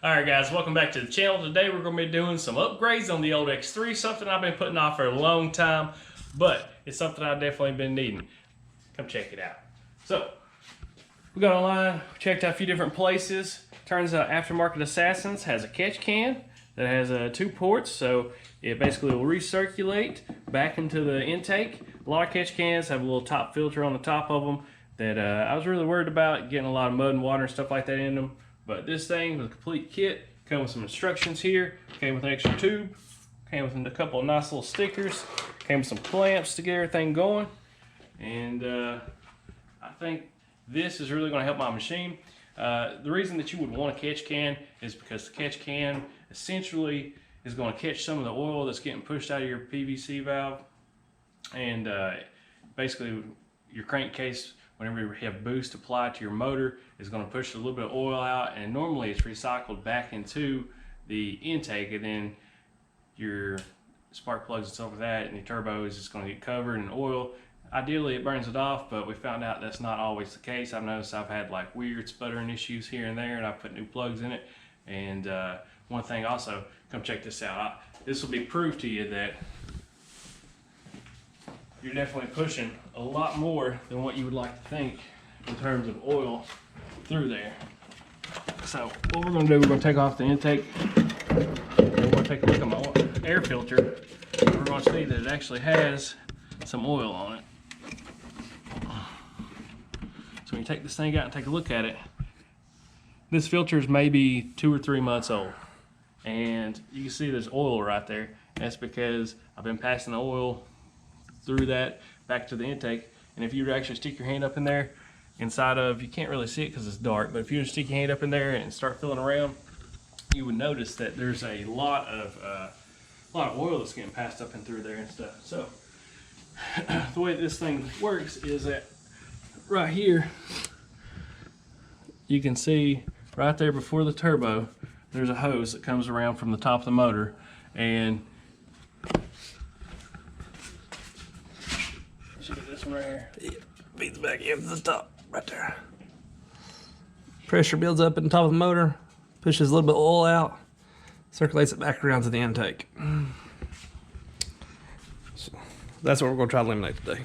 Alright guys, welcome back to the channel. Today we're going to be doing some upgrades on the old X3, something I've been putting off for a long time, but it's something I've definitely been needing. Come check it out. So, we got online, checked out a few different places. Turns out Aftermarket Assassins has a catch can that has 2 ports, so it basically will recirculate back into the intake. A lot of catch cans have a little top filter on the top of them that I was really worried about getting a lot of mud and water and stuff like that in them. But this thing with a complete kit, came with some instructions here, came with an extra tube, came with a couple of nice little stickers, came with some clamps to get everything going. And I think this is really going to help my machine. The reason that you would want a catch can is because the catch can essentially is going to catch some of the oil that's getting pushed out of your PVC valve. And basically your crankcase, whenever you have boost applied to your motor, is going to push a little bit of oil out, and normally it's recycled back into the intake, and then your spark plugs and stuff like that and your turbo is just going to get covered in oil. Ideally it burns it off, but we found out that's not always the case. I've noticed I've had like weird sputtering issues here and there, and I've put new plugs in it. And one thing also, come check this out. This will be proof to you that you're definitely pushing a lot more than what you would like to think in terms of oil through there. So what we're going to do, we're going to take off the intake, and we're going to take a look at my air filter. We're going to see that it actually has some oil on it. So when you take this thing out and take a look at it, this filter is maybe 2 or 3 months old, and you can see there's oil right there. That's because I've been passing the oil through that back to the intake. And if you were to actually stick your hand up in there inside of, you can't really see it because it's dark, but if you were to stick your hand up in there and start feeling around, you would notice that there's a lot of oil that's getting passed up and through there and stuff. So the way this thing works is that right here you can see right there before the turbo there's a hose that comes around from the top of the motor, and this one right here, it feeds back into the top right there. Pressure builds up in the top of the motor, pushes a little bit of oil out, circulates it back around to the intake. So that's what we're going to try to eliminate today.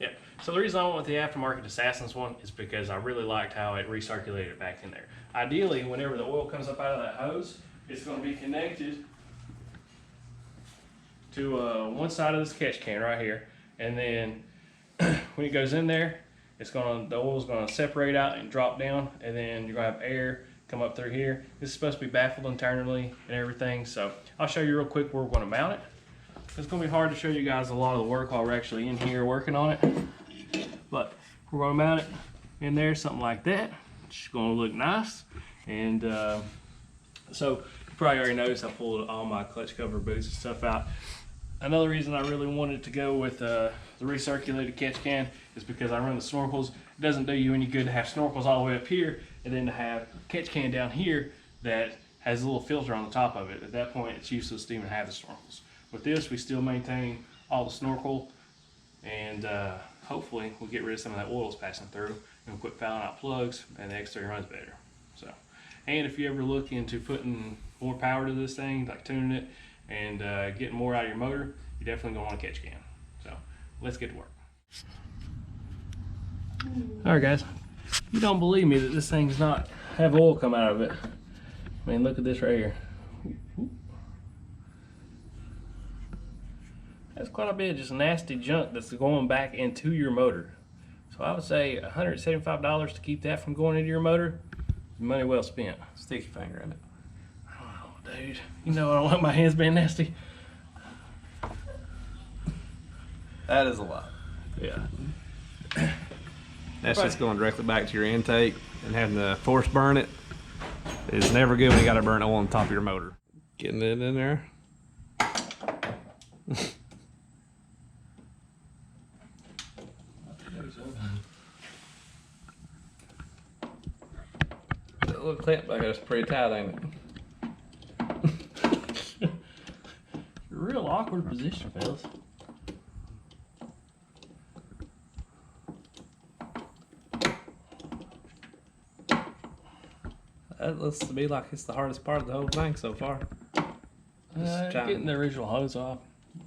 Yeah, so the reason I went with the Aftermarket Assassins one is because I really liked how it recirculated back in there. Ideally, whenever the oil comes up out of that hose, it's going to be connected to one side of this catch can right here, and then when it goes in there, the oil's going to separate out and drop down, and then you're going to have air come up through here. This is supposed to be baffled internally and everything, so I'll show you real quick where we're going to mount it. It's going to be hard to show you guys a lot of the work while we're actually in here working on it, but we're going to mount it in there, something like that. It's going to look nice. And so you probably already noticed I pulled all my clutch cover boots and stuff out. Another reason I really wanted to go with the recirculated catch can is because I run the snorkels. It doesn't do you any good to have snorkels all the way up here and then to have catch can down here that has a little filter on the top of it. At that point, it's useless to even have the snorkels. With this, we still maintain all the snorkel, and hopefully we'll get rid of some of that oil that's passing through, and we'll quit fouling out plugs, and the X3 runs better. So, and if you ever look into putting more power to this thing, like tuning it and getting more out of your motor, you definitely gonna want a catch can. So let's get to work. All right, guys, you don't believe me that this thing does not have oil come out of it. I mean, look at this right here. That's quite a bit of just nasty junk that's going back into your motor. So I would say $175 to keep that from going into your motor, money well spent. Stick your finger in it. Oh, dude, you know I don't like my hands being nasty. That is a lot. Yeah. That's just going directly back to your intake, and having to force burn it is never good when you got to burn oil on top of your motor. Getting it in there. That little clamp back there's pretty tight, ain't it? Real awkward position, fellas. That looks to me like it's the hardest part of the whole thing so far. Getting the original hose off.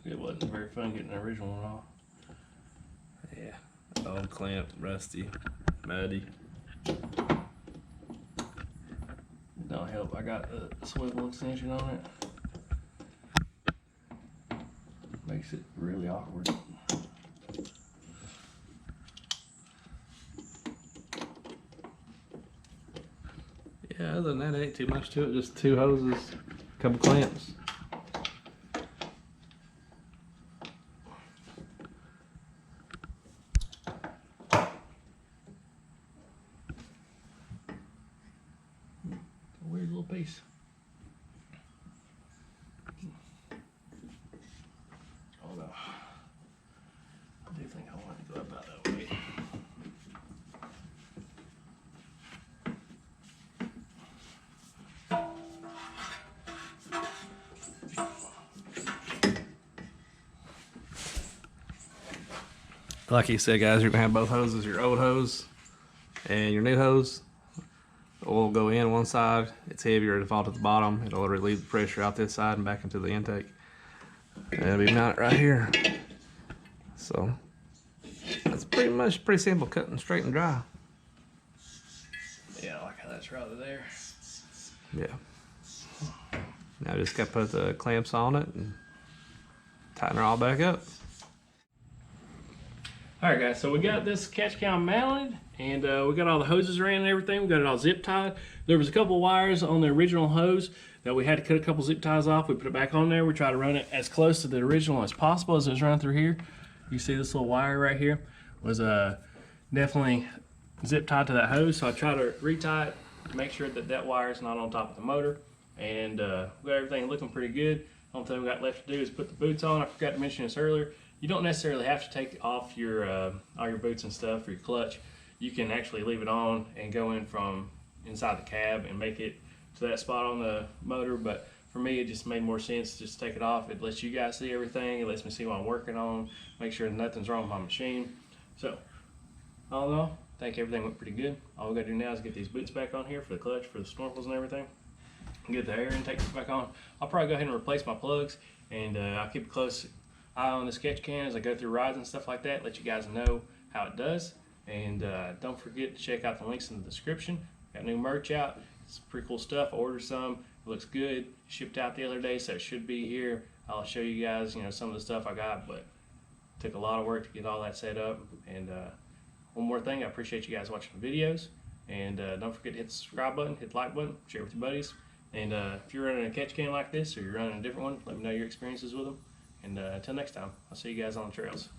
It wasn't very fun getting the original one off. Yeah, old clamp, rusty, muddy. Don't help. I got the swivel extension on it. Makes it really awkward. Yeah, other than that, ain't too much to it. Just 2 hoses, a couple clamps. A weird little piece. Oh no. I do think I want to go about that way. Like he said, guys, you're gonna have both hoses, your old hose and your new hose. The oil will go in one side, it's heavier, it'll fall to the bottom, it'll relieve the pressure out this side and back into the intake. And it'll be mounted right here. So that's pretty simple, cut and straight and dry. Yeah, I like how that's right there. Yeah. Now just gotta put the clamps on it and tighten her all back up. Alright guys, so we got this catch can mounted and we got all the hoses ran and everything. We got it all zip tied. There was a couple wires on the original hose that we had to cut a couple zip ties off. We put it back on there. We tried to run it as close to the original as possible as it was running through here. You see this little wire right here was definitely zip tied to that hose. So I tried to retie it, make sure that that wire is not on top of the motor. And we got everything looking pretty good. The only thing we got left to do is put the boots on. I forgot to mention this earlier. You don't necessarily have to take off your all your boots and stuff for your clutch. You can actually leave it on and go in from inside the cab and make it to that spot on the motor. But for me, it just made more sense to just take it off. It lets you guys see everything. It lets me see what I'm working on, make sure nothing's wrong with my machine. So all in all, I think everything went pretty good. All we gotta do now is get these boots back on here for the clutch, for the snorkels and everything. Get the air intake back on. I'll probably go ahead and replace my plugs, and I'll keep a close eye on this catch can as I go through rides and stuff like that, let you guys know how it does. And don't forget to check out the links in the description. Got new merch out. It's pretty cool stuff. I ordered some. It looks good. Shipped out the other day, so it should be here. I'll show you guys, some of the stuff I got, but it took a lot of work to get all that set up. And one more thing, I appreciate you guys watching the videos. And don't forget to hit the subscribe button, hit the like button, share with your buddies. And if you're running a catch can like this, or you're running a different one, let me know your experiences with them. And until next time, I'll see you guys on the trails.